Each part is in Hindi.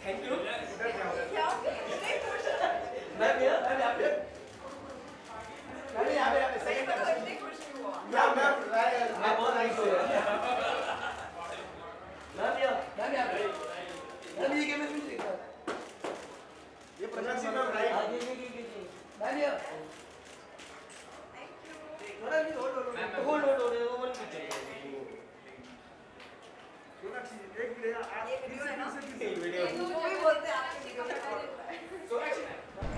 Thank you. मैं बहुत नाइस हूँ। ये Prashant Singh ma'am right.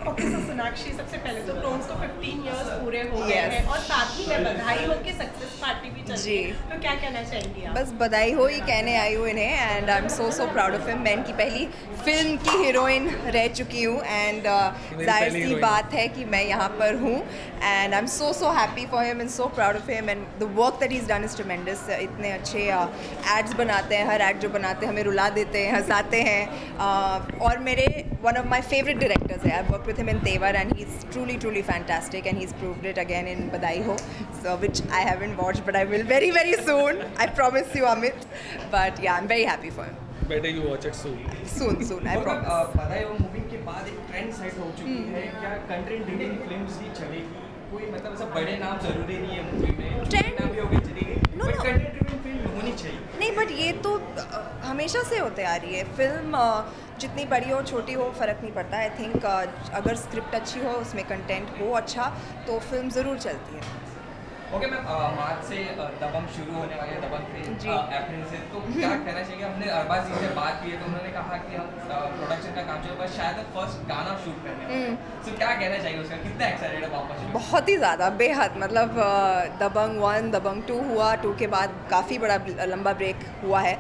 Okay, सो सोनाक्षी, सबसे पहले तो प्रोम्स को 15 इयर्स पूरे हो गए हैं और साथ ही में बधाई हो कि सक्सेस पार्टी भी चल रही है, तो क्या कहना चाहेंगी आप? बस बधाई हो ही कहने आई हूँ इन्हें, and I am so proud of him. मैं इनकी पहली फिल्म की हीरोइन रह चुकी हूँ, एंड जाहिर सी बात है कि मैं यहाँ पर हूँ, and I am so happy for him and so proud of him, and the work that he is done is ट्रेमेंडस। इतने अच्छे एड्स बनाते हैं, हर एड जो बनाते हैं हमें रुला देते हैं, हंसाते हैं, और मेरे one of my favorite directors है। I work with him in Tevar and he is truly fantastic, and he's proved it again in Badai Ho, so which I haven't watched, but I will very soon. I promise you, Amit. But yeah, I'm very happy for him. Better you watch it soon. Soon, I promise. बधाई हो मूवी के बाद एक ट्रेंड सेट हो चुकी है, क्या कंटेंट ड्रिवन फिल्म्स ही चलेगी? कोई मतलब ऐसा बड़े नाम जरूरी नहीं है मूवी में, Trend? नाम भी हो गए चलेगी, No. कंटेंट ड्रिवन फिल्म होनी चाहिए। नहीं, बट ये तो हमेशा से होते आ रही है। फिल्म जितनी बड़ी हो छोटी हो फ़र्क नहीं पड़ता। आई थिंक अगर स्क्रिप्ट अच्छी हो, उसमें कंटेंट हो अच्छा, तो फिल्म ज़रूर चलती है। ओके मैम, मार्च से दबंग शुरू होने वाली है, दबंग जी। पे अप्रैल से, तो क्या कहना चाहिए? हमने अरबाज जी से बात की है तो उन्होंने कहा कि हम प्रोडक्शन का काम चल रहा है, शायद फर्स्ट गाना शूट करने वाले हैं, तो क्या कहना चाहिए उसका? कितना एक्साइटेड है वापस? बहुत ही ज़्यादा, बेहद। मतलब दबंग 1, दबंग 2 हुआ, 2 के बाद काफ़ी बड़ा लंबा ब्रेक हुआ है,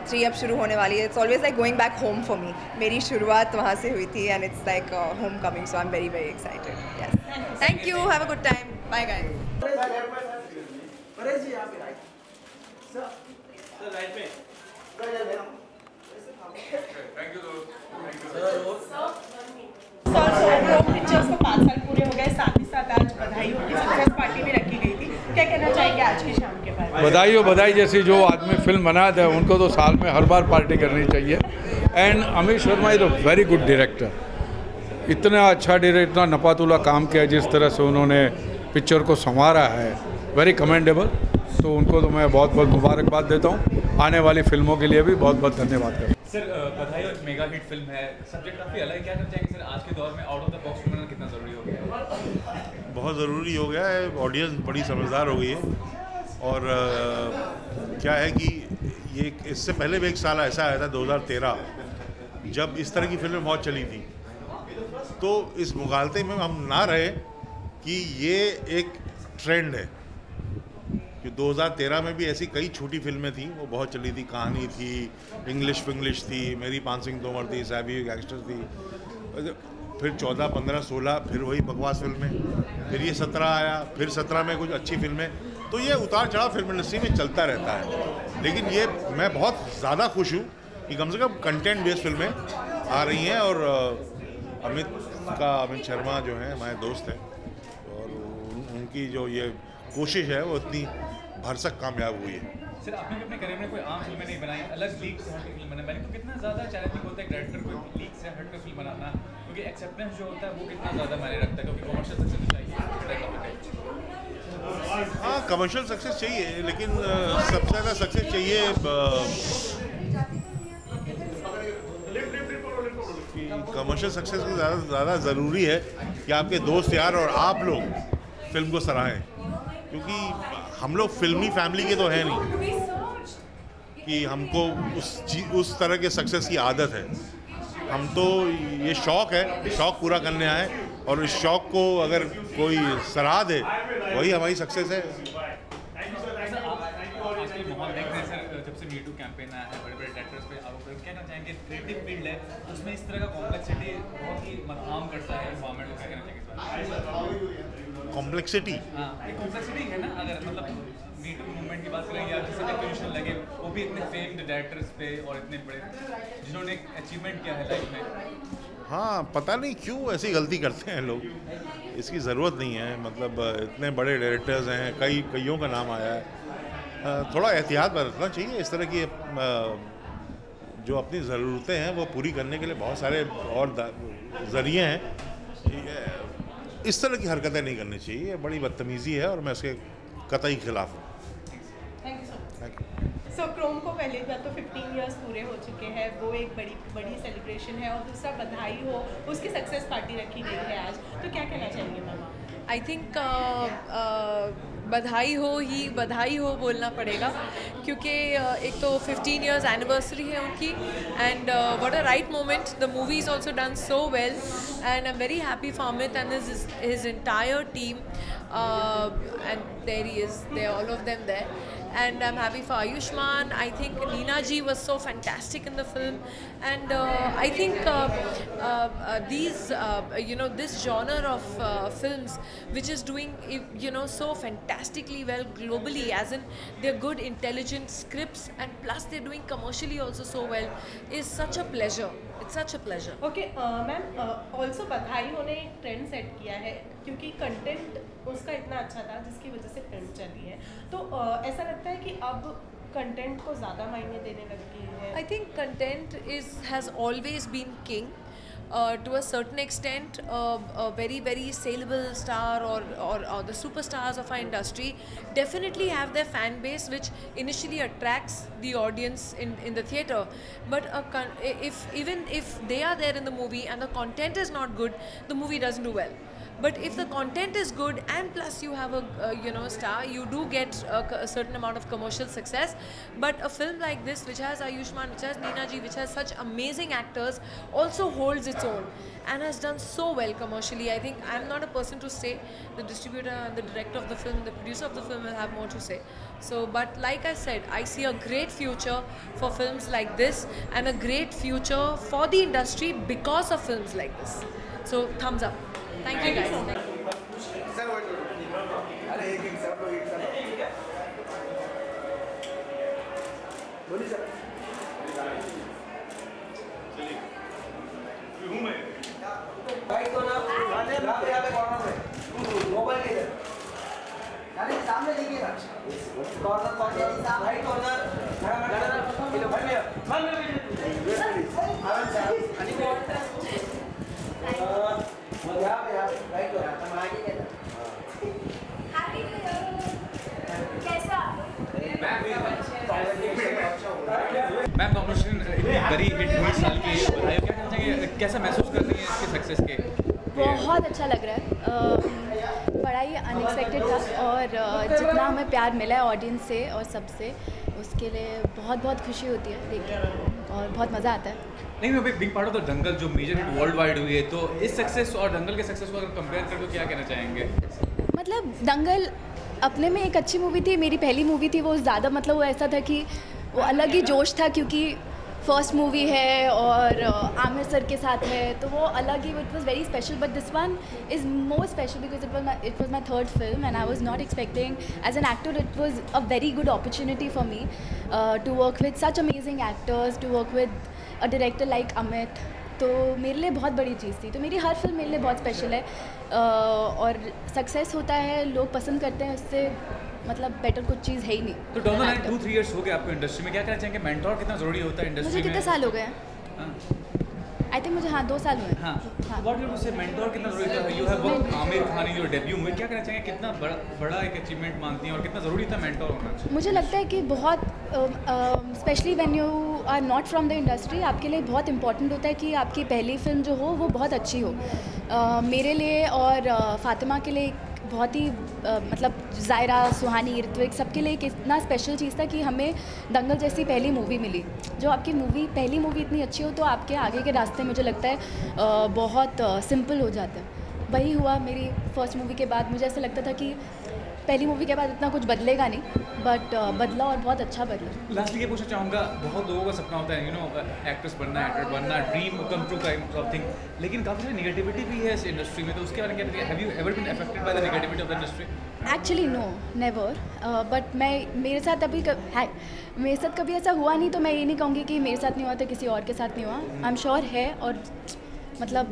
3 अब शुरू होने वाली है। It's always like going back home for me. मेरी शुरुआत वहाँ से हुई थी, and it's like homecoming, so I am very excited. Yes, thank you, have a good time, bye guys. Paresh ji यहाँ पे राइट सर राइट में Thank you दोस्त। सर, पिक्चर्स को 5 साल पूरे हो गए, साथ ही साथ आज बधाई हो की सक्सेस पार्टी भी रखी गई थी, क्या कहना चाहेंगे आज की शाम के बारे में? बधाई हो, बधाई जैसी जो आदमी फिल्म बनाते हैं उनको तो साल में हर बार पार्टी करनी चाहिए। And Amit Sharma is a very good director. इतना अच्छा डायरेक्टर, इतना नपातुला काम किया, जिस तरह से उन्होंने पिक्चर को संवारा है, वेरी कमेंडेबल। तो उनको तो मैं बहुत बहुत मुबारकबाद देता हूँ। आने वाली फिल्मों के लिए भी बहुत बहुत धन्यवाद करता हूँ। सर, बधाई हो, मेगा हिट फिल्म है, सब्जेक्ट काफ़ी अलग है, क्या करना चाहेंगे सर? आज के दौर में out of the box film बनाना कितना ज़रूरी हो गया है? बहुत ज़रूरी हो गया है। ऑडियंस बड़ी समझदार हो गई है, और क्या है कि ये इससे पहले भी एक साल ऐसा आया था 2013, जब इस तरह की फिल्में बहुत चली थी। तो इस मुगालते में हम ना रहे कि ये एक ट्रेंड है कि 2013 में भी ऐसी कई छोटी फिल्में थी, वो बहुत चली थी। कहानी थी, इंग्लिश फिंग्लिश थी, मेरी पान सिंह तोमर थी, सैवी गैंगस्टर थी, फिर 14, 15, 16 फिर वही बकवास फिल्में, फिर ये 17 आया, फिर 17 में कुछ अच्छी फिल्में। तो ये उतार चढ़ाव फिल्म इंडस्ट्री में चलता रहता है। लेकिन ये मैं बहुत ज़्यादा खुश हूँ कि कम से कम कंटेंट बेस्ड फिल्में आ रही हैं, और अमित शर्मा जो हैं हमारे दोस्त हैं, और उनकी जो ये कोशिश है वो इतनी भरसक कामयाब हुई है। सर, आपने भी अपने करियर में कोई आम फिल्में नहीं बनाई, अलग लीग से हटकर फिल्म बनाई, तो कितना ज़्यादा चैलेंजिंग होता है डायरेक्टर को लीग से हटकर फिल्म बनाना, क्योंकि एक्सेप्टेंस जो होता है वो कितना ज़्यादा मायने रखता है, क्योंकि कमर्शियल सक्सेस चाहिए। हाँ, कमर्शियल सक्सेस चाहिए, लेकिन सबसे ज़्यादा सक्सेस चाहिए कमर्शियल सक्सेस को ज़्यादा ज़रूरी है कि आपके दोस्त यार और आप लोग फिल्म को सराहें, क्योंकि हम लोग फिल्मी फैमिली के तो हैं नहीं कि हमको उस तरह के सक्सेस की आदत है। हम तो ये शौक़ है, शौक़ पूरा करने आए, और इस शौक़ को अगर कोई सराह दे वही हमारी सक्सेस है। माहौल देख रहे हैं सर, जब से मी टू कैंपेन आया है, बड़े बड़े डायरेक्टर्स पे आरोप क्या कहना चाहेंगे? क्रिएटिव फील्ड है, उसमें इस तरह का कॉम्प्लेक्सिटी बहुत ही हार्म करता है एनवायरनमेंट को, क्या कहना चाहेंगे? कॉम्प्लेक्सिटी, हाँ, एक कॉम्प्लेक्सिटी है ना, अगर मतलब मी टू मूवमेंट की बात करें या जिससे एक्यूशन लगे, वो भी इतने फेम्ड डायरेक्टर्स पे और इतने बड़े जिन्होंने अचीवमेंट किया है लाइफ में। हाँ, पता नहीं क्यों ऐसी गलती करते हैं लोग, इसकी ज़रूरत नहीं है। मतलब इतने बड़े डायरेक्टर्स हैं, कईयों का नाम आया है, थोड़ा एहतियात बरतना चाहिए। इस तरह की जो अपनी ज़रूरतें हैं वो पूरी करने के लिए बहुत सारे और ज़रिए हैं। इस तरह की हरकतें नहीं करनी चाहिए, बड़ी बदतमीज़ी है और मैं इसके कतई खिलाफ हूँ। Thank you. सो क्रोम को पहले बात तो 15 इयर्स पूरे हो चुके हैं, वो एक बड़ी सेलिब्रेशन है, और दूसरा बधाई हो, उसकी सक्सेस पार्टी रखी गई है आज, तो क्या कहना चाहेंगे मैम? आई थिंक बधाई हो बोलना पड़ेगा, क्योंकि एक तो 15 इयर्स एनिवर्सरी है उनकी, and what a right moment, the movie is also done so well, and I am very happy for Amit and his entire team, and there he is, they're all of them there. And I'm happy for Ayushmann. I think Neena ji was so fantastic in the film, and I think this genre of films, which is doing so fantastically well globally, as in they're good, intelligent scripts, and plus they're doing commercially also so well, is such a pleasure. It's such a pleasure. Okay, ma'am also बधाई होने एक ट्रेंड सेट किया है, क्योंकि कंटेंट उसका इतना अच्छा था जिसकी वजह से फिल्म चली है, तो ऐसा लगता है कि अब कंटेंट को ज़्यादा मायने देने लग गई है। I think content has always been king. To a certain extent, a very, very saleable star or the superstars of our industry definitely have their fan base, which initially attracts the audience in the theatre. But even if they are there in the movie and the content is not good, the movie doesn't do well. But if the content is good and plus you have a star, you do get a certain amount of commercial success. But a film like this, which has Ayushmann, which has Neena ji, which has such amazing actors, also holds its own and has done so well commercially. I think I'm not a person to say. The distributor and the director of the film, the producer of the film will have more to say. So, but like I said, I see a great future for films like this, and a great future for the industry because of films like this. So, thumbs up. Thank you guys. सामने देखिएगा, राइट कॉर्नर, मैम कॉम्पिटिशन बड़ी हिट हुई साल की, बताइए क्या कहना चाहिए, कैसा महसूस कर रही है इसके सक्सेस के? बहुत अच्छा लग रहा है, बड़ा ही अनएक्सपेक्टेड था, और जितना हमें प्यार मिला है ऑडियंस से और सबसे, उसके लिए बहुत बहुत खुशी होती है देख के, और बहुत मज़ा आता है। नहीं, मैं बिग पार्ट ऑफ द दंगल जो मेजर हिट वर्ल्ड वाइड हुई है, तो इस सक्सेस और दंगल के सक्सेस को अगर कंपेयर करें तो क्या कहना चाहेंगे? मतलब दंगल अपने में एक अच्छी मूवी थी, मेरी पहली मूवी थी, वो ज़्यादा मतलब वो ऐसा था कि वो अलग ही जोश था, क्योंकि फर्स्ट मूवी है और आमिर सर के साथ है, तो वो अलग ही, it was very special, but this one is more special because it was my third film, and I was not expecting as an actor, it was a very good opportunity for me to work with such amazing actors, to work with a director like Amit, तो मेरे लिए बहुत बड़ी चीज़ थी। तो मेरी हर फिल्म मेरे लिए बहुत स्पेशल है, और सक्सेस होता है, लोग पसंद करते हैं, उससे मतलब बेटर कुछ चीज़ है ही नहीं। तो डाउन द लाइन 2-3 इयर्स हो गए आपको इंडस्ट्री में, क्या कहना चाहेंगे, मेंटोर कितना ज़रूरी होता है इंडस्ट्री में? मुझे कितने साल हो गए हैं? आई थिंक मुझे 2 साल हुए। व्हाट यू से मेंटोर कितना ज़रूरी था? You have worked Aamir Khan in your debut में, क्या कहना चाहेंगे, कितना बड़ा एक अचीवमेंट मानती हैं और कितना ज़रूरी था मेंटोर होना? मुझे लगता है कि बहुत specially when you are not from the industry, आपके लिए बहुत इंपॉर्टेंट होता है कि आपकी पहली फिल्म जो हो वो बहुत अच्छी हो। मेरे लिए और फातिमा के लिए बहुत ही मतलब ज़ायरा, सुहानी, ऋत्विक, सबके लिए एक इतना स्पेशल चीज़ था कि हमें दंगल जैसी पहली मूवी मिली। जो आपकी पहली मूवी इतनी अच्छी हो तो आपके आगे के रास्ते मुझे लगता है बहुत सिंपल हो जाते हैं। वही हुआ मेरी फर्स्ट मूवी के बाद। मुझे ऐसा लगता था कि पहली मूवी के बाद इतना कुछ बदलेगा नहीं, बट बदला और बहुत अच्छा बदला। लास्टली ये पूछना चाहूँगा, बहुत लोगों का सपना होता है एक्ट्रेस बनना, एक्टर बनना, dream come true kind of thing, लेकिन काफ़ी सारी निगेटिविटी भी है इस इंडस्ट्री में, तो उसके बारे में क्या, have you ever been affected by the negativity of the industry? Actually no, never, but मेरे साथ कभी ऐसा हुआ नहीं, तो मैं ये नहीं कहूँगी कि मेरे साथ नहीं हुआ तो किसी और के साथ नहीं हुआ। आई एम श्योर है, और मतलब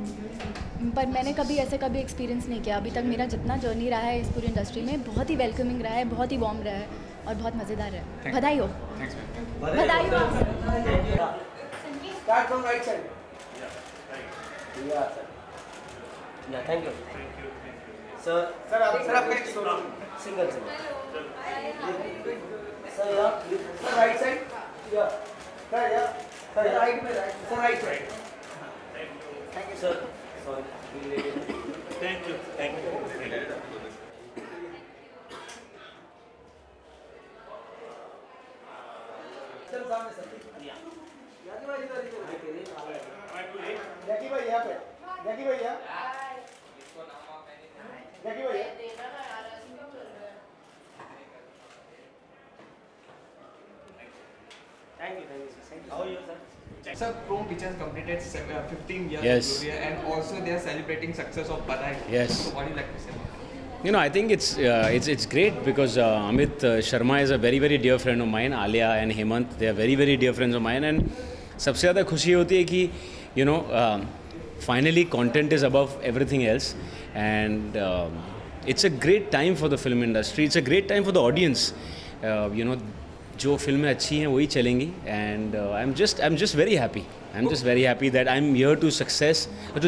पर मैंने कभी एक्सपीरियंस नहीं किया अभी तक। मेरा जितना जर्नी रहा है इस पूरी इंडस्ट्री में बहुत ही वेलकमिंग रहा है, बहुत ही वार्म रहा है और बहुत मज़ेदार है। बधाई हो, बधाई हो। Start from right side. Yeah, sir. Yeah, thank you. Sir, आपका एक single. Sir, yeah. Sir, right side. Yeah. Sir, yeah. Sir, right में right. Sir, right side. Thank you, sir. Sorry. Thank you. Thank you. Sir सामने सर। जैकी भाई यहाँ पे। जैकी भैया। जैकी भैया। Thank you, sir. How are you, sir? Sir, Chrome Pictures completed 15 years Yes. of career, and also they are celebrating success of Badai. Yes. So what do you like to say about it? You know, I think it's great because Amit Sharma is a very very dear friend of mine. Alia and Hemant, they are very very dear friends of mine, and सबसे ज़्यादा खुशी होती है कि you know finally content is above everything else, and it's a great time for the film industry. It's a great time for the audience. You know, जो फिल्में अच्छी हैं वही चलेंगी, and I'm just very happy. I'm just very happy that I'm here to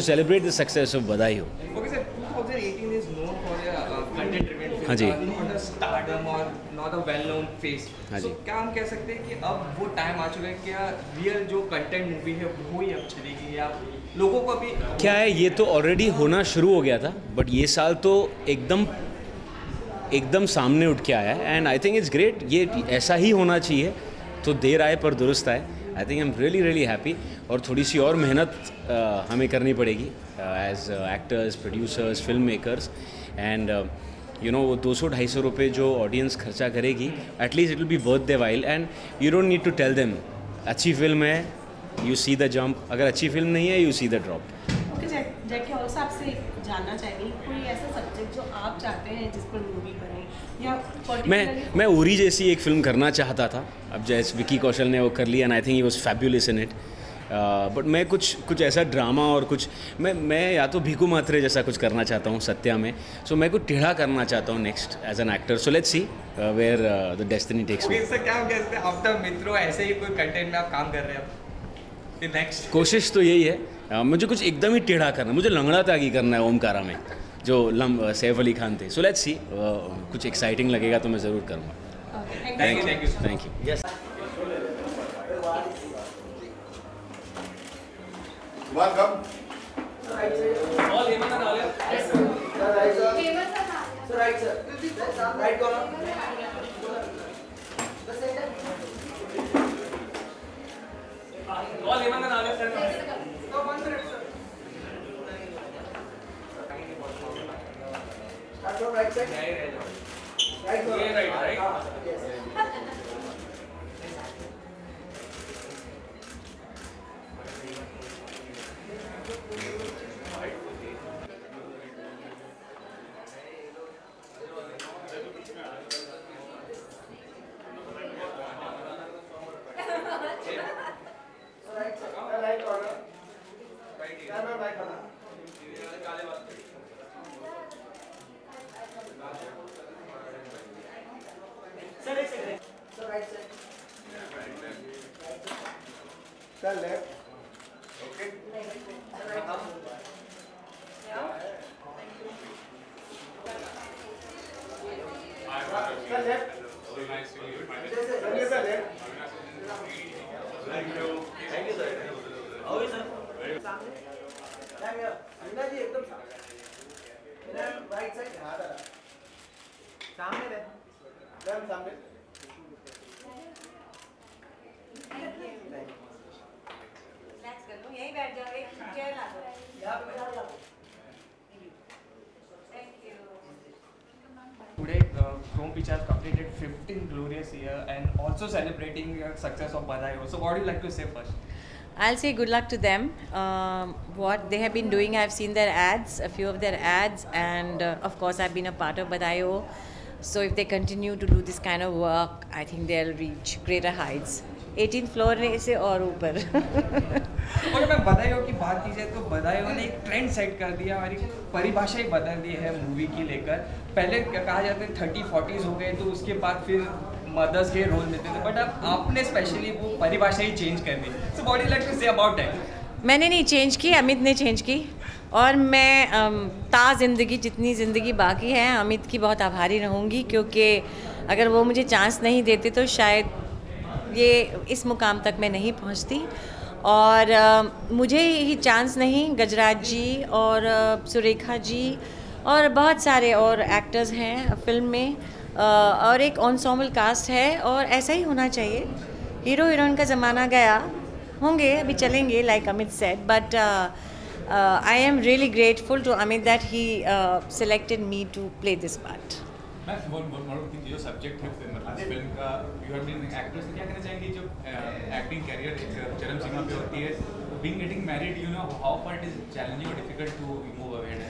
celebrate the success of Badai Ho. Okay, sir. 2018 is known for a content-driven film. हाँ जी. Not a stardom or not a well-known face. हाँ So जी. क्या हम कह सकते हैं कि अब वो टाइम आ चुका है, क्या रियल जो कंटेंट मूवी है वो ही अब चलेगी, या लोगों को अभी क्या है, ये तो ऑलरेडी होना शुरू हो गया था, बट ये साल तो एकदम सामने उठ के आया है, and I think it's great. ये ऐसा ही होना चाहिए, तो देर आए पर दुरुस्त आए. I think I am really happy, और थोड़ी सी और मेहनत हमें करनी पड़ेगी as actors, producers, film makers, and you know वो 200-250 रुपये जो ऑडियंस खर्चा करेगी, at least it will be worth the while, and you don't need to tell them अच्छी फिल्म है, यू सी द जंप. अगर अच्छी फिल्म नहीं है, you see the drop. Okay Jackie, also आपसे जानना चाहिए कोई ऐसा सब्जेक्ट जो आप चाहते हैं जिस पर मूवी बने, या मैं उरी जैसी एक फिल्म करना चाहता था. अब जैसे विकी कौशल ने वो कर लिया, and I think he was fabulous in it. But मैं कुछ ऐसा ड्रामा और कुछ मैं या तो भीकू मात्रे जैसा कुछ करना चाहता हूँ सत्या में. सो मैं कुछ टेढ़ा करना चाहता हूँ next as an actor. So let's see where the destiny takes me. Sir क्या हम कह सकते हैं, आफ्टर मित्रों ऐसे ही कोई कंटेंट में आप काम कर रहे हैं नेक्स्ट? कोशिश तो यही है, मुझे कुछ एकदम ही टेढ़ा करना, मुझे लंगड़ा तागी करना है ओमकारा में, जो सैफ अली खान थे. सो लेट्स सी, कुछ एक्साइटिंग लगेगा तो मैं ज़रूर करूँगा. Thank you. Welcome. All Hemant and Alia. Yes, sir. Right, sir. Sir, right, sir. Right corner. The center. All Hemant and Alia, sir. No, 1 minute, sir. Start from right side. Right corner. Right. Yes. Sir, left. Okay. Sir, left. So nice to meet you. Sir, left. Thank you. Thank you, sir. How are you, sir? सामने. Ma'am, here. अंदर जी एकदम सामने. इधर right side. हाँ दादा. सामने रहे. मैम सामने. यहीं बैठ जाओ, एक चेयर ला दो. यहाँ पे बैठ जाओ. Thank you. Today, Chrome Pictures completed 15 glorious years and also celebrating the success of Badai Ho. So what do you like to say first? I'll say good luck to them. What they have been doing, I've seen their ads, a few of their ads, and of course I've been a part of Badai Ho. So if they continue to do this kind of work, I think they'll reach greater heights. 18th floor से और ऊपर. और मैं बधाई हो की बात की जाए तो बधाई हो ने एक ट्रेंड सेट कर दिया और एक परिभाषा ही बदल दी है मूवी की लेकर. पहले कहा जाता है 30-40s हो गए, तो उसके बाद फिर मदर्स के रोल मिलते थे, बट अब आपने स्पेशली वो परिभाषा ही चेंज कर दी. So what do you like to say about that? मैंने नहीं चेंज की, अमित ने चेंज की. और मैं ज़िंदगी जितनी ज़िंदगी बाकी है अमित की बहुत आभारी रहूँगी, क्योंकि अगर वो मुझे चांस नहीं देते तो शायद ये इस मुकाम तक मैं नहीं पहुँचती. और मुझे ही चांस नहीं, गजराज जी और सुरेखा जी और बहुत सारे और एक्टर्स हैं फिल्म में, और एक एंसेम्बल कास्ट है, और ऐसा ही होना चाहिए. हीरो हीरोइन का ज़माना गया, होंगे अभी चलेंगे like Amit said, but I am really grateful to Amit that he selected me to play this part. जो सब्जेक्ट है मतलब फिल्म का, यू हैव बीन एक्ट्रेस, क्या कहना चाहेंगे जो एक्टिंग कैरियर एक चरम सीमा पे होती है, being getting married, you know how far it is challenging और डिफिकल्ट टू मूव अहेड?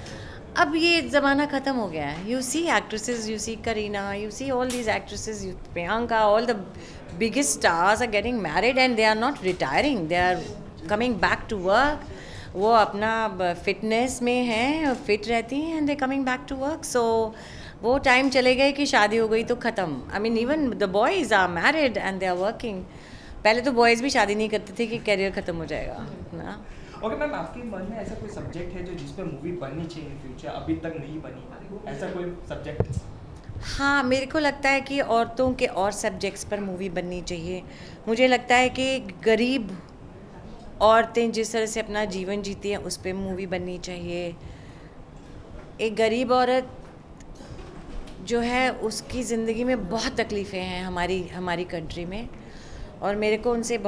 अब ये ज़माना ख़त्म हो गया है. You see actresses, you see Kareena, you see all these actresses, Priyanka, all the biggest stars are getting married and they are not retiring, they are coming back to work. वो अपना फिटनेस में हैं, फिट रहती हैं, and they coming back to work. सो वो टाइम चले गए कि शादी हो गई तो ख़त्म. I mean even the boys are married and they are working. पहले तो बॉयज़ भी शादी नहीं करते थे कि करियर ख़त्म हो जाएगा ना. ओके मैम, आपके मन में ऐसा कोई सब्जेक्ट है जो जिस पर मूवी बननी चाहिए इन फ्यूचर, अभी तक नहीं बनी, ऐसा कोई सब्जेक्ट? हाँ, मेरे को लगता है कि औरतों के और सब्जेक्ट्स पर मूवी बननी चाहिए. मुझे लगता है कि गरीब औरतें जिस तरह से अपना जीवन जीती हैं उस पर मूवी बननी चाहिए. एक गरीब औरत जो है उसकी ज़िंदगी में बहुत तकलीफ़ें हैं हमारी कंट्री में, और मेरे को मुझे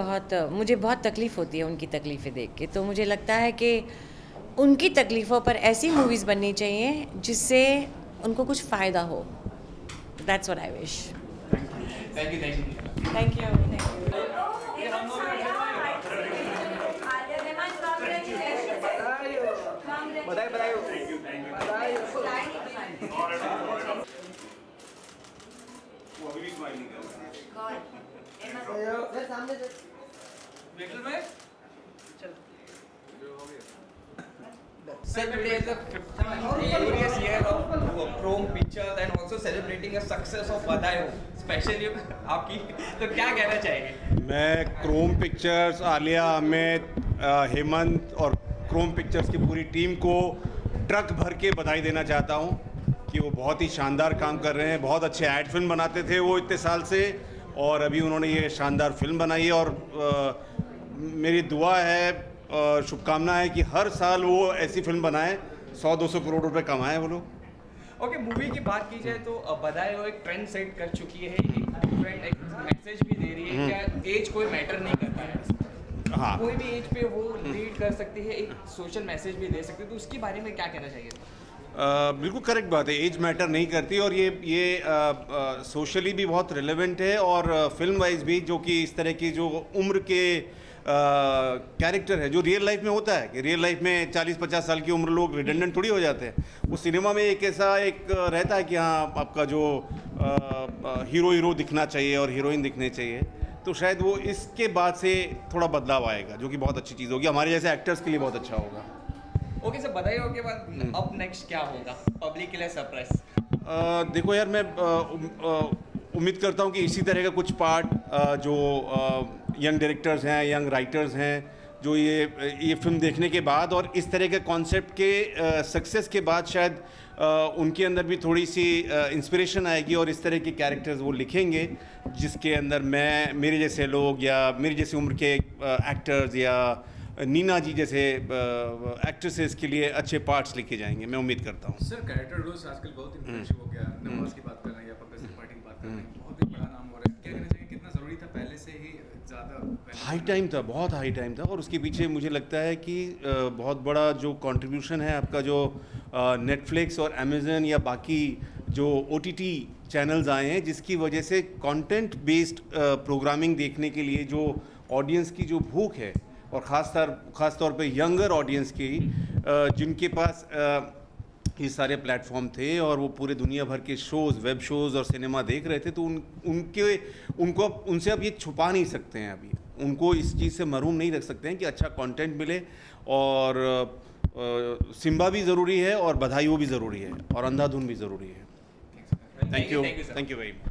बहुत तकलीफ़ होती है उनकी तकलीफ़ें देख के. तो मुझे लगता है कि उनकी तकलीफ़ों पर ऐसी मूवीज़ बननी चाहिए जिससे उनको कुछ फ़ायदा हो. That's what I wish. Thank you. Thank you. Sir, today is the 50th year of Chrome Pictures and also celebrating the success of बधाई हो, स्पेशली आपकी, तो क्या कहना चाहेंगे? मैं क्रोम पिक्चर्स, आलिया, अमित, हेमंत और क्रोम पिक्चर्स की पूरी टीम को ट्रक भर के बधाई देना चाहता हूँ कि वो बहुत ही शानदार काम कर रहे हैं. बहुत अच्छे ऐड फिल्म बनाते थे वो इतने साल से, और अभी उन्होंने ये शानदार फिल्म बनाई है. और मेरी दुआ है, शुभकामना है कि हर साल वो ऐसी फिल्म बनाएं, 100-200 करोड़ रुपए कमाएं वो लोग. ओके, मूवी की बात की जाए तो बधाई हो एक ट्रेंड सेट कर चुकी है, एक डिफरेंट एक मैसेज भी दे रही है. क्या एज कोई मैटर नहीं करता है? हाँ, कोई भी एज पे वो लीड कर सकती है, एक सोशल मैसेज भी दे सकती है, तो उसके बारे में क्या कहना चाहिए? बिल्कुल करेक्ट बात है, एज मैटर नहीं करती, और ये सोशली भी बहुत रिलेवेंट है, और फिल्म वाइज भी, जो कि इस तरह की जो उम्र के कैरेक्टर है जो रियल लाइफ में होता है, कि रियल लाइफ में 40-50 साल की उम्र लोग रिडेंडेंट थोड़ी हो जाते हैं. वो सिनेमा में एक ऐसा एक रहता है कि हाँ, आपका जो हीरो दिखना चाहिए और हीरोइन दिखने चाहिए. तो शायद वो इसके बाद से थोड़ा बदलाव आएगा, जो कि बहुत अच्छी चीज़ होगी, हमारे जैसे एक्टर्स के लिए बहुत अच्छा होगा. ओके सर, बधाई हो के बाद अब नेक्स्ट क्या होगा पब्लिक के लिए सरप्राइज? देखो यार, मैं उम्मीद करता हूँ कि इसी तरह का कुछ पार्ट जो यंग डायरेक्टर्स हैं, यंग राइटर्स हैं, जो ये फिल्म देखने के बाद और इस तरह के कॉन्सेप्ट के सक्सेस के बाद शायद उनके अंदर भी थोड़ी सी इंस्पिरेशन आएगी, और इस तरह के कैरेक्टर्स वो लिखेंगे जिसके अंदर मेरे जैसे लोग या मेरी जैसी उम्र के एक्टर्स या नीना जी जैसे एक्ट्रेसेस के लिए अच्छे पार्ट्स लिखे जाएंगे, मैं उम्मीद करता हूँ. सर, कैरेक्टर रोल्स आजकल बहुत इंप्रेसिव हो गया. नवाज की बात कर रहे हैं या पंकज त्रिपाठी की बात कर रहे हैं, बहुत ही बड़ा नाम हो रहा है. क्या कहना चाहिए, कितना ज़रूरी था, पहले से ही ज़्यादा हाई टाइम था, बहुत हाई टाइम था, और उसके पीछे मुझे लगता है कि बहुत बड़ा जो कंट्रीब्यूशन है आपका, जो नेटफ्लिक्स और अमेज़न या बाकी जो OTT चैनल्स आए हैं, जिसकी वजह से कंटेंट बेस्ड प्रोग्रामिंग देखने के लिए जो ऑडियंस की जो भूख है, और ख़ास तौर पे यंगर ऑडियंस की, जिनके पास ये सारे प्लेटफॉर्म थे और वो पूरे दुनिया भर के शोज़, वेब शोज़ और सिनेमा देख रहे थे, तो उनसे अब ये छुपा नहीं सकते हैं. अभी उनको इस चीज़ से महरूम नहीं रख सकते हैं कि अच्छा कंटेंट मिले, और सिम्बा भी ज़रूरी है, और बधाई हो भी ज़रूरी है, और अंधाधुन भी ज़रूरी है. Thank you very much.